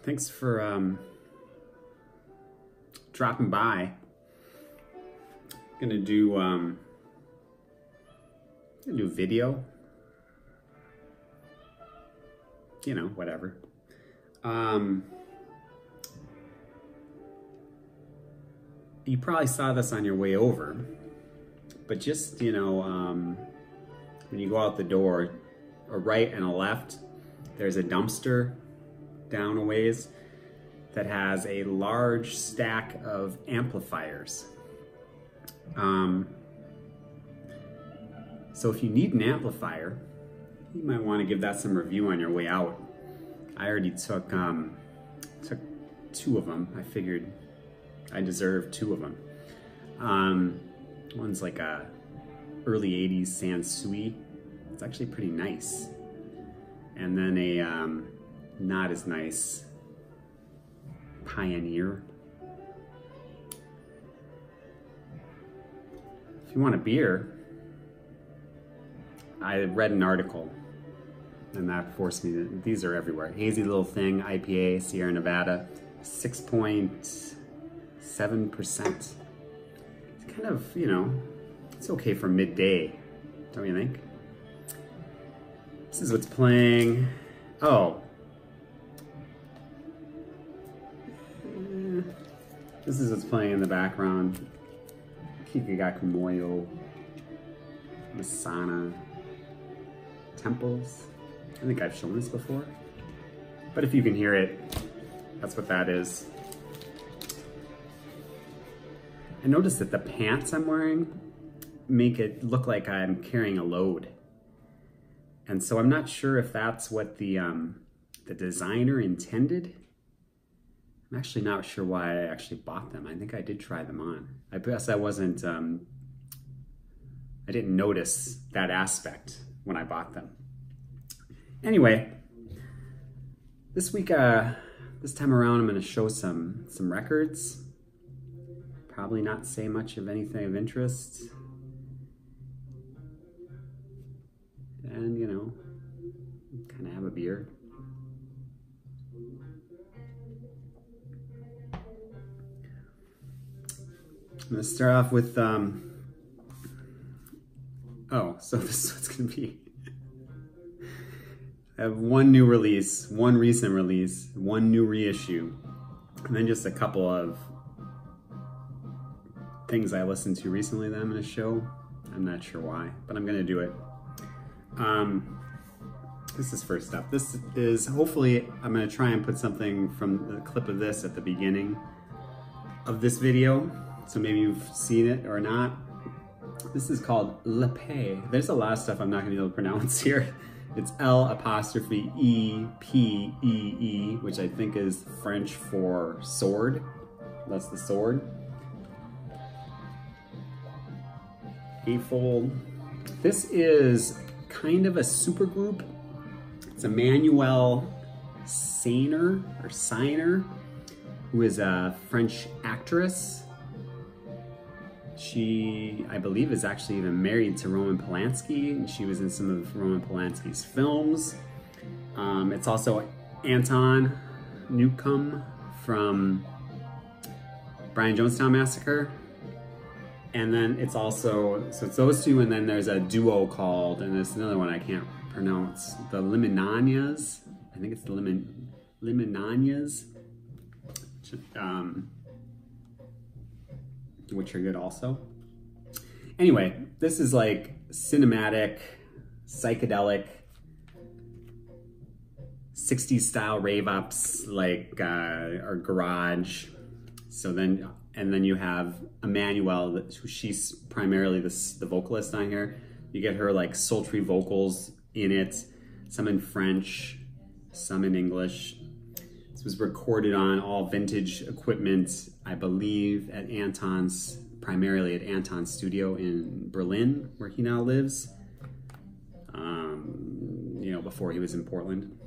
Thanks for dropping by. Gonna do video. You know, whatever. You probably saw this on your way over, but just, you know, when you go out the door, a right and a left, there's a dumpster down a ways that has a large stack of amplifiers. So if you need an amplifier, you might want to give that some review on your way out. I already took two of them. I figured I deserved two of them. One's like a early 80s Sansui. It's actually pretty nice. And then a not as nice Pioneer. If you want a beer, I read an article and that forced me to, these are everywhere. Hazy Little Thing, IPA, Sierra Nevada, 6.7%. It's kind of, you know, it's okay for midday, don't you think? This is what's playing. Oh. This is what's playing in the background. Kikagakumoyo, Masana, Temples. I think I've shown this before. But if you can hear it, that's what that is. I noticed that the pants I'm wearing make it look like I'm carrying a load. And so I'm not sure if that's what the designer intended. I'm actually not sure why I actually bought them. I think I did try them on. I guess I wasn't, I didn't notice that aspect when I bought them. Anyway, this week, this time around, I'm gonna show some records. Probably not say much of anything of interest. And, you know, kind of have a beer. I'm gonna start off with, oh, so this is what's gonna be. I have one new release, one recent release, one new reissue, and then just a couple of things I listened to recently that I'm gonna show. I'm not sure why, but I'm gonna do it. This is first up. This is, hopefully, I'm gonna try and put something from the clip of this at the beginning of this video. So maybe you've seen it or not. This is called Le P. There's a lot of stuff I'm not gonna be able to pronounce here. It's L''E''P''E', which I think is French for sword. That's the sword. Eightfold. This is kind of a super group. It's Emmanuelle Seiner, who is a French actress. She, I believe, is actually even married to Roman Polanski, and she was in some of Roman Polanski's films. It's also Anton Newcomb from Brian Jonestown Massacre. And then it's also, so it's those two, and then there's a duo called, and there's another one I can't pronounce, the Limonanias. I think it's the Limonanias, which are good also. Anyway, this is like cinematic, psychedelic, 60s style rave ups, like, or garage. So then, and then you have Emmanuelle, she's primarily the vocalist on here. You get her like sultry vocals in it, some in French, some in English. This was recorded on all vintage equipment, I believe, at Anton's, primarily at Anton's studio in Berlin, where he now lives. You know, before he was in Portland.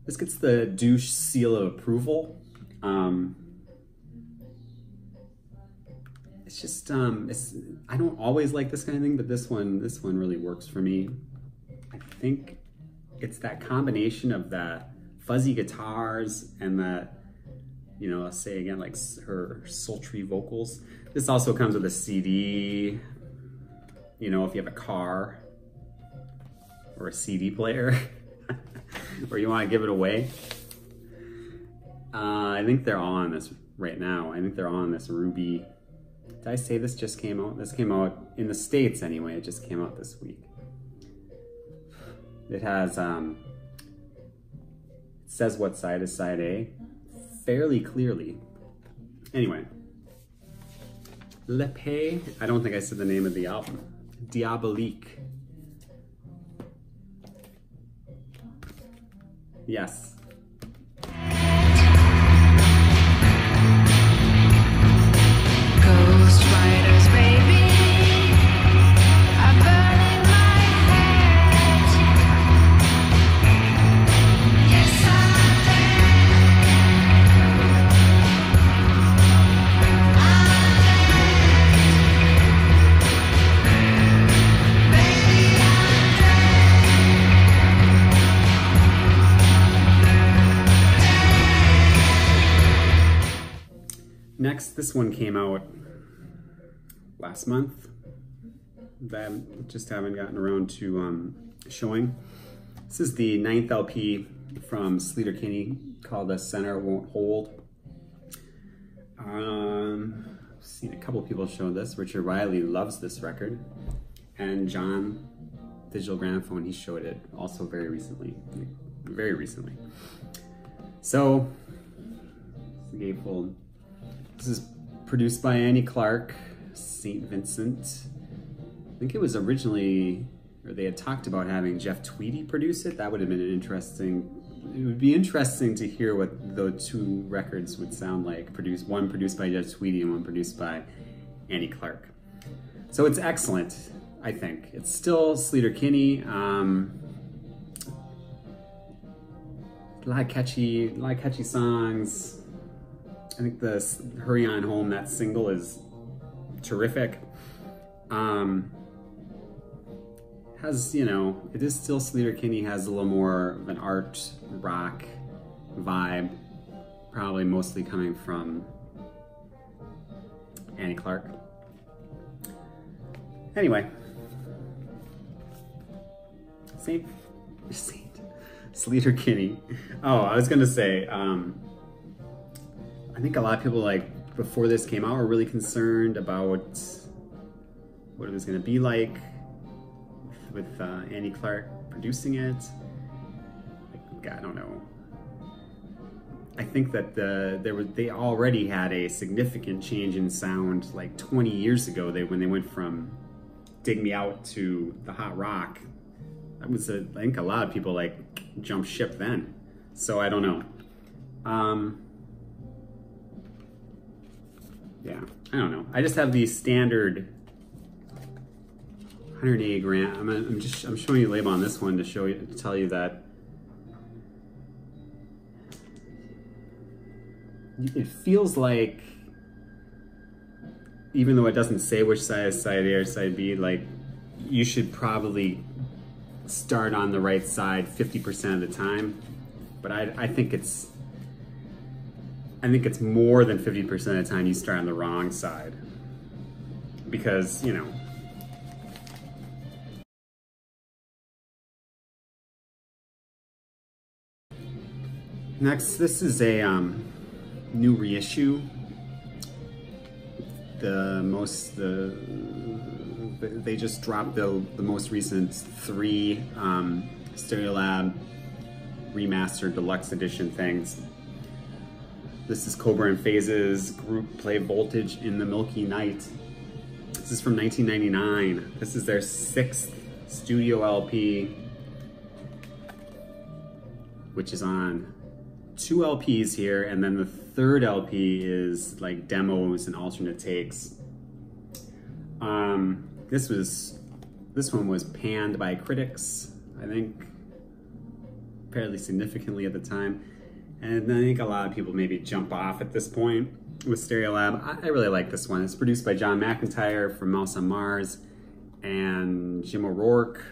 This gets the Douche seal of approval. It's just, I don't always like this kind of thing, but this one really works for me. I think it's that combination of that fuzzy guitars and the, you know, I'll say again, like her sultry vocals. This also comes with a CD, you know, if you have a car or a CD player or you want to give it away. I think they're all on this right now. I think they're all on this Ruby. Did I say this just came out? This came out in the States anyway. It just came out this week. It has, it says what side is side A fairly clearly. Anyway, Le Pay, I don't think I said the name of the album. Diabolique. Yes. Next, this one came out last month that I just haven't gotten around to showing. This is the 9th LP from Sleater-Kinnet called The Center Won't Hold. Seen a couple people show this. Richard Riley loves this record. And John, Digital Gramophone, he showed it also very recently. Very recently. So, gatefold. This is produced by Annie Clark, St. Vincent. I think it was originally, or they had talked about having Jeff Tweedy produce it. That would have been an interesting, it would be interesting to hear what the two records would sound like. One produced by Jeff Tweedy and one produced by Annie Clark. So it's excellent, I think. It's still Sleater-Kinnet. A lot of catchy songs. I think the Hurry On Home, that single, is terrific. Has, you know, it is still Sleater-Kinnet, has a little more of an art rock vibe, probably mostly coming from Annie Clark. Anyway, Saint Sleater-Kinnet. Oh, I was gonna say, I think a lot of people, like, before this came out, were really concerned about what it was going to be like with Annie Clark producing it. I don't know. I think that they already had a significant change in sound like 20 years ago. When they went from Dig Me Out to the hot rock. That was I think a lot of people like jumped ship then. So I don't know. Yeah, I don't know. I just have the standard 180 gram. I'm showing you the label on this one to tell you that it feels like, even though it doesn't say which side is side A or side B, like you should probably start on the right side 50% of the time. But I think it's more than 50% of the time you start on the wrong side. Because, you know, next, this is a new reissue. They just dropped the most recent 3 Stereolab remastered deluxe edition things. This is Cobra and Phase's group play Voltage in the Milky Night. This is from 1999. This is their 6th studio LP, which is on 2 LPs here, and then the 3rd LP is like demos and alternate takes. This one was panned by critics, I think, fairly significantly at the time. And I think a lot of people maybe jump off at this point with Stereolab. I really like this one. It's produced by John McIntyre from Mouse on Mars and Jim O'Rourke.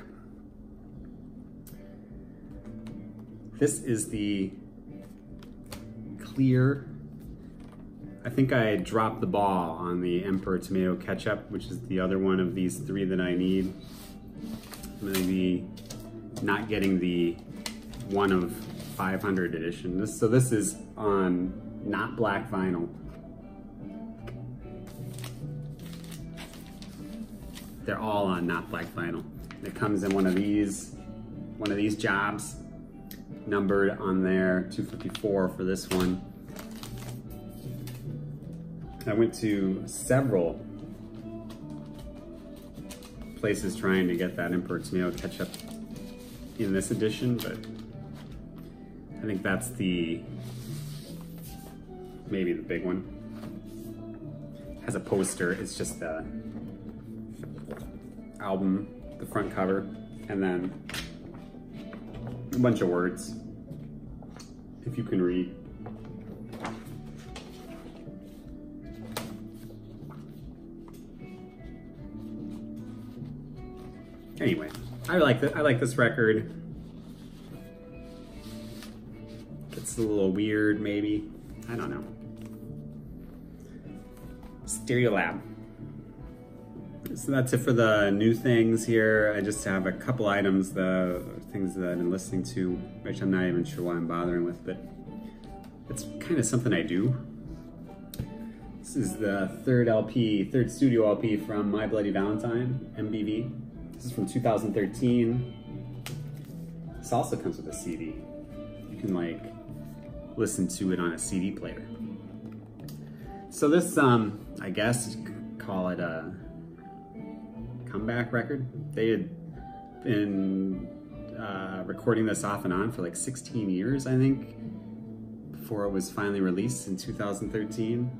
This is the clear. I think I dropped the ball on the Emperor Tomato Ketchup, which is the other one of these three that I need. I'm gonna be not getting the 1 of 500 edition. So this is on not black vinyl. They're all on not black vinyl. It comes in one of these jobs, numbered on there, 254 for this one. I went to several places trying to get that Emperor Tomato Ketchup in this edition, but I think that's maybe the big one. It has a poster. It's just the album, the front cover, and then a bunch of words, if you can read. Anyway, I like this record. It's a little weird, maybe. I don't know. Stereolab. So that's it for the new things here. I just have a couple items, the things that I've been listening to, which I'm not even sure why I'm bothering with, but it's kind of something I do. This is the third studio LP from My Bloody Valentine, MBV. This is from 2013. This also comes with a CD. You can like listen to it on a CD player. So this, I guess you could call it a comeback record. They had been recording this off and on for like 16 years, I think, before it was finally released in 2013.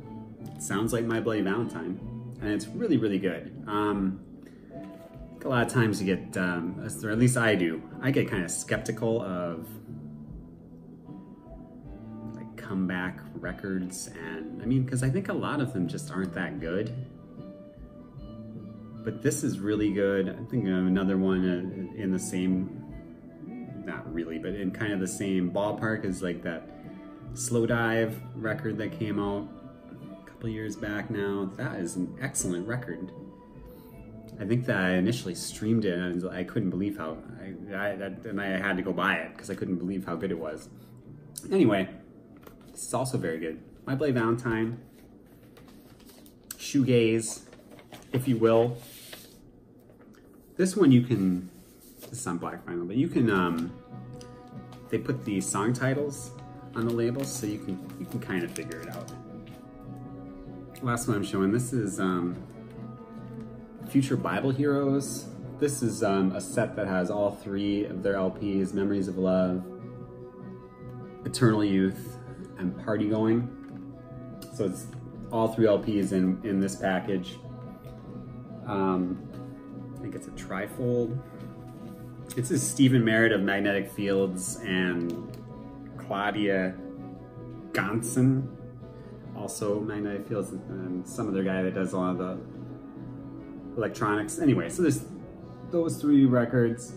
It sounds like My Bloody Valentine, and it's really, really good. A lot of times you get, or at least I do, I get kind of skeptical of like comeback records, and I mean, because I think a lot of them just aren't that good. But this is really good. I think of another one in the same, not really, but in kind of the same ballpark as like that Slow Dive record that came out a couple years back now. That is an excellent record. I think that I initially streamed it and I couldn't believe how, and I had to go buy it because I couldn't believe how good it was. Anyway, this is also very good. My Bloody Valentine, shoegaze, if you will. This one you can, this is on black vinyl, but you can, they put the song titles on the labels so you can kind of figure it out. Last one I'm showing, this is Future Bible Heroes. This is a set that has all three of their LPs, Memories of Love, Eternal Youth, and Party Going. So it's all three LPs in this package. I think it's a trifold. It's a Stephen Merritt of Magnetic Fields and Claudia Gonson, also Magnetic Fields, and some other guy that does a lot of the electronics. Anyway, so there's those three records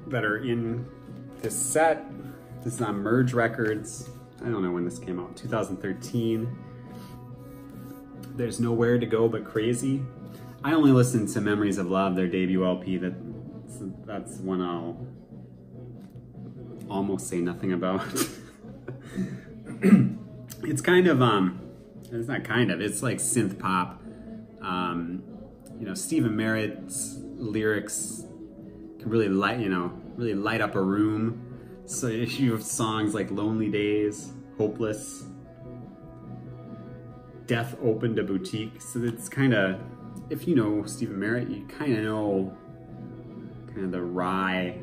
that are in this set. This is on Merge Records. I don't know when this came out, 2013. There's Nowhere to Go But Crazy. I only listened to Memories of Love, their debut LP. That's one I'll almost say nothing about. It's kind of, it's not kind of, it's like synth pop. You know, Stephen Merritt's lyrics can really light up a room. So you have songs like Lonely Days, Hopeless, Death Opened a Boutique. So it's kind of, if you know Stephen Merritt, you kind of know kind of the wry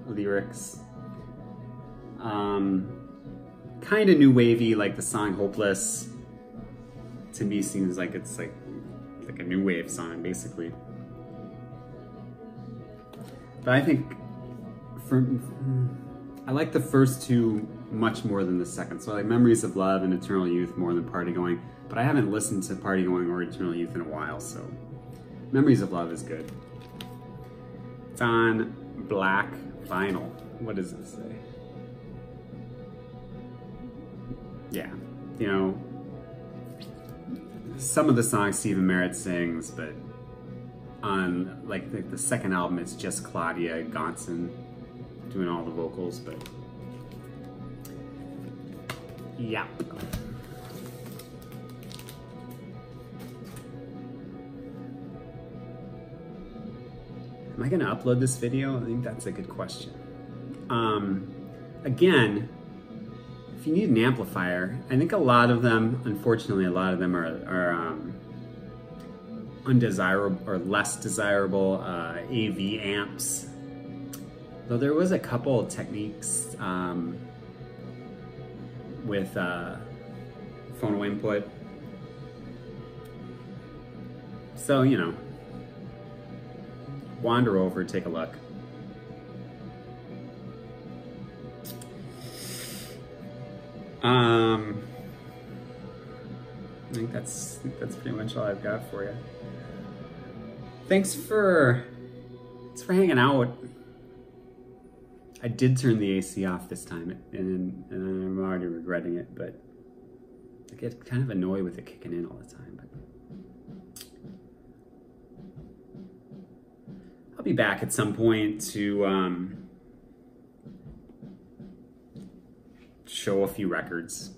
lyrics. Kind of new wavy, like the song Hopeless to me seems like it's like a new wave song basically. But I think I like the first two much more than the second. So I like Memories of Love and Eternal Youth more than Party Going, but I haven't listened to Party Going or Eternal Youth in a while, so Memories of Love is good. It's on black vinyl. What does it say? yeah, you know, some of the songs Stephen Merritt sings, but on like the second album, it's just Claudia Gonson doing all the vocals, but yeah. Am I gonna upload this video? I think that's a good question. Again, if you need an amplifier, I think a lot of them, unfortunately, a lot of them are undesirable or less desirable AV amps. Though there was a couple of techniques with phono input. So, you know, wander over, take a look. I think that's pretty much all I've got for you. Thanks for hanging out. I did turn the AC off this time, and I'm already regretting it, but I get kind of annoyed with it kicking in all the time. But I'll be back at some point to show a few records.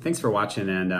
Thanks for watching, and